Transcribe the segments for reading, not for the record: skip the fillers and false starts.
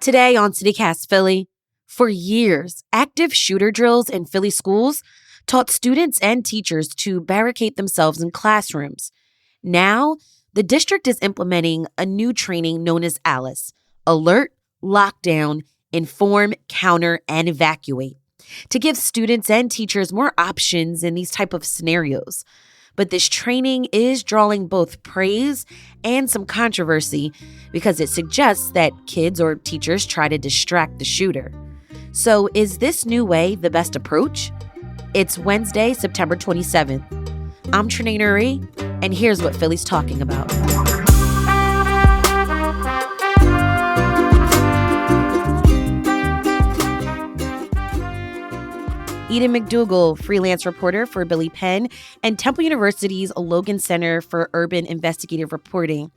Today on CityCast Philly, for years, active shooter drills in Philly schools taught students and teachers to barricade themselves in classrooms. Now, the district is implementing a new training known as ALICE: Alert, Lockdown, Inform, Counter, and Evacuate, to give students and teachers more options in these type of scenarios. But this training is drawing both praise and some controversy because it suggests that kids or teachers try to distract the shooter. So is this new way the best approach? It's Wednesday, September 27th. I'm Trenae Nuri, and here's what Philly's talking about. Eden McDougall, freelance reporter for Billy Penn and Temple University's Logan Center for Urban Investigative Reporting.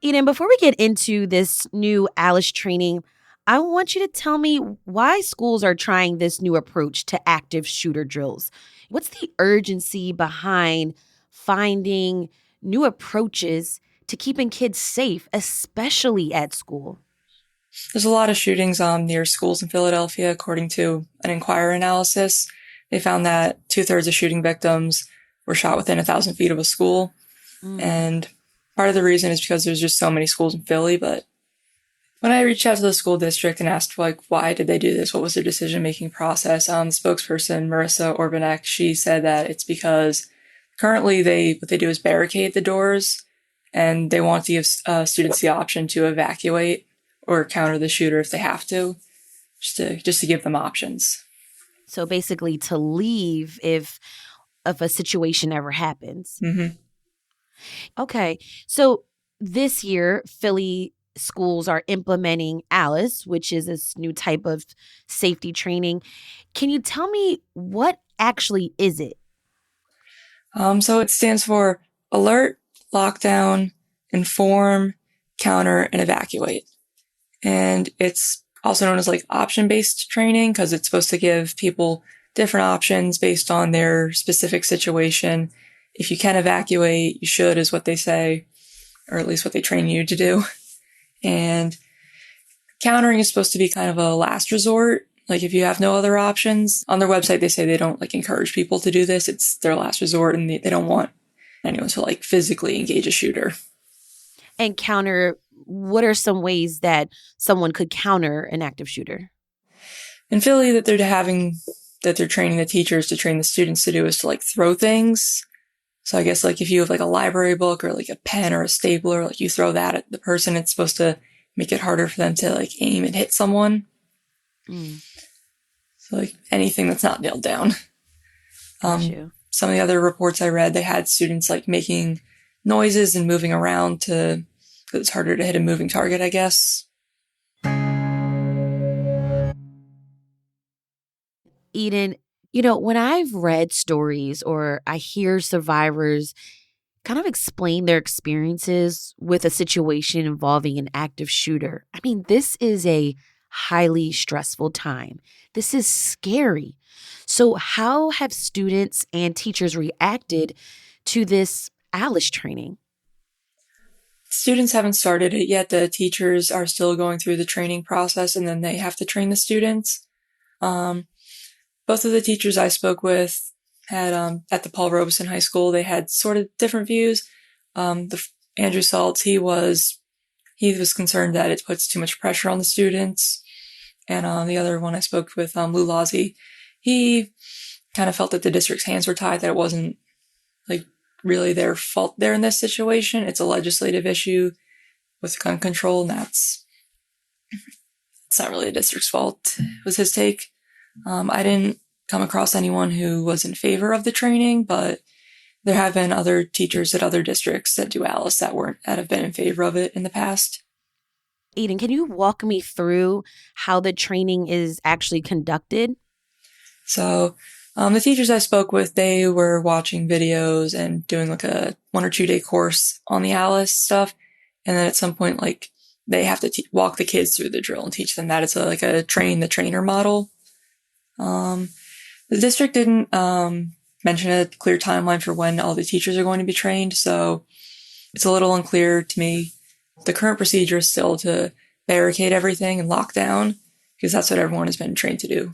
Eden, before we get into this new ALICE training, I want you to tell me why schools are trying this new approach to active shooter drills. What's the urgency behind finding new approaches to keeping kids safe, especially at school? There's a lot of shootings near schools in Philadelphia. According to an Inquirer analysis, they found that 2/3 of shooting victims were shot within 1,000 feet of a school. And part of the reason is because there's just so many schools in Philly. But when I reached out to the school district and asked, why did they do this? What was their decision-making process? The spokesperson, Marissa Orbanek, she said that it's because currently what they do is barricade the doors, and they want to give students the option to evacuate or counter the shooter if they have to, just to give them options. So basically to leave if a situation ever happens. Mm-hmm. Okay. So this year, Philly schools are implementing ALICE, which is this new type of safety training. Can you tell me what actually is it? So it stands for Alert, Lockdown, Inform, Counter, and Evacuate. And it's also known as option-based training because it's supposed to give people different options based on their specific situation. If you can evacuate, you should, is what they say, or at least what they train you to do. And countering is supposed to be kind of a last resort. If you have no other options. On their website, they say they don't encourage people to do this. It's their last resort, and they don't want anyone to physically engage a shooter. And counter, what are some ways that someone could counter an active shooter? In Philly, that they're training the teachers to train the students to do is to throw things. So I guess if you have a library book or a pen or a stapler, you throw that at the person, it's supposed to make it harder for them to aim and hit someone. So anything that's not nailed down. Some of the other reports I read, they had students making noises and moving around because it's harder to hit a moving target, I guess. Eden, when I've read stories or I hear survivors kind of explain their experiences with a situation involving an active shooter, this is a highly stressful time. This is scary. So how have students and teachers reacted to this ALICE training? Students haven't started it yet. The teachers are still going through the training process, and then they have to train the students. Both of the teachers I spoke with had, at the Paul Robeson High School, they had sort of different views. Andrew Saltz, he was concerned that it puts too much pressure on the students. And the other one I spoke with, Lou Lozzi, he kind of felt that the district's hands were tied, that it wasn't really their fault there in this situation. It's a legislative issue with gun control, and it's not really the district's fault, was his take. I didn't come across anyone who was in favor of the training, but there have been other teachers at other districts that do ALICE that have been in favor of it in the past. Eden, can you walk me through how the training is actually conducted? So the teachers I spoke with, they were watching videos and doing a 1 or 2 day course on the ALICE stuff. And then at some point, they have to walk the kids through the drill and teach them that. It's a train the trainer model. The district didn't mention a clear timeline for when all the teachers are going to be trained, so it's a little unclear to me. The current procedure is still to barricade everything and lock down, because that's what everyone has been trained to do.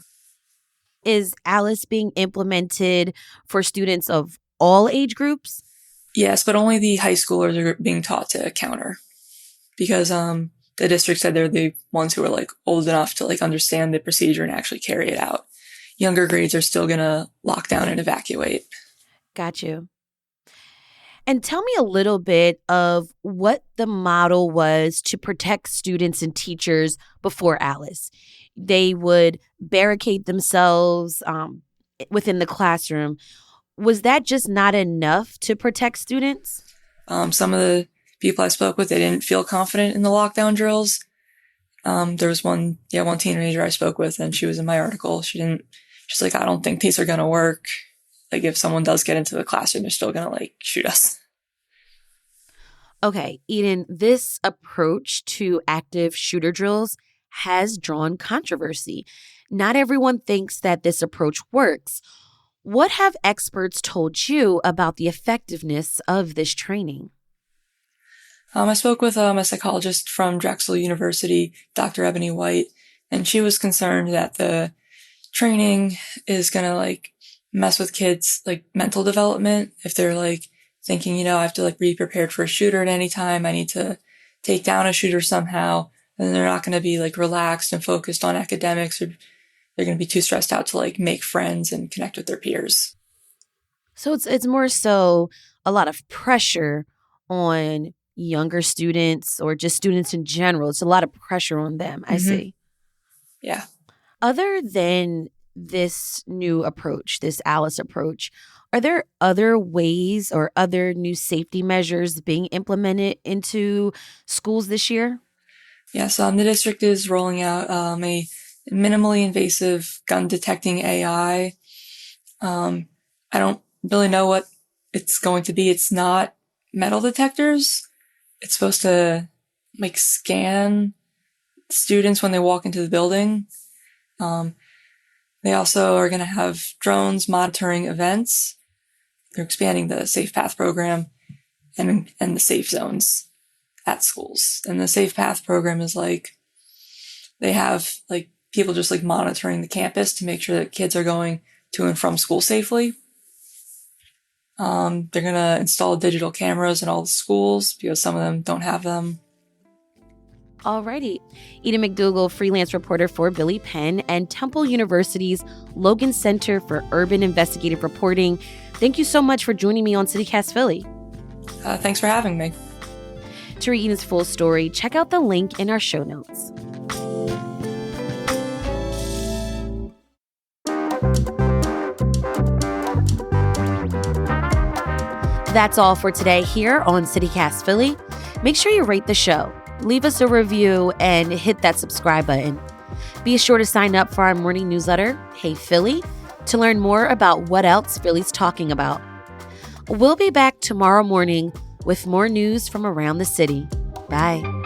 Is Alice being implemented for students of all age groups? Yes, but only the high schoolers are being taught to counter, because the district said they're the ones who are like old enough to like understand the procedure and actually carry it out. Younger grades are still going to lock down and evacuate. Got you. And tell me a little bit of what the model was to protect students and teachers before Alice. They would barricade themselves within the classroom. Was that just not enough to protect students? Some of the people I spoke with, they didn't feel confident in the lockdown drills. There was one teenager I spoke with, and she was in my article. She's like, I don't think these are going to work. Like, if someone does get into the classroom, they're still going to like shoot us. Okay, Eden, this approach to active shooter drills has drawn controversy. Not everyone thinks that this approach works. What have experts told you about the effectiveness of this training? I spoke with a psychologist from Drexel University, Dr. Ebony White, and she was concerned that the training is going to like mess with kids' like mental development. If they're like thinking, I have to like be prepared for a shooter at any time, I need to take down a shooter somehow, and they're not going to be like relaxed and focused on academics, or they're going to be too stressed out to like make friends and connect with their peers. So it's more so a lot of pressure on younger students or just students in general. It's a lot of pressure on them. I see. Yeah. Other than this new approach, this Alice approach, are there other ways or other new safety measures being implemented into schools this year? Yes, the district is rolling out a minimally invasive gun detecting AI. I don't really know what it's going to be. It's not metal detectors. It's supposed to like scan students when they walk into the building. They also are going to have drones monitoring events. They're expanding the Safe Path program and the safe zones at schools. And the Safe Path program is like, they have like people just like monitoring the campus to make sure that kids are going to and from school safely. They're going to install digital cameras in all the schools because some of them don't have them. Alrighty. Eden McDougall, freelance reporter for Billy Penn and Temple University's Logan Center for Urban Investigative Reporting. Thank you so much for joining me on CityCast Philly. Thanks for having me. To read Eden's full story, check out the link in our show notes. That's all for today here on CityCast Philly. Make sure you rate the show, leave us a review, and hit that subscribe button. Be sure to sign up for our morning newsletter, Hey Philly, to learn more about what else Philly's talking about. We'll be back tomorrow morning with more news from around the city. Bye.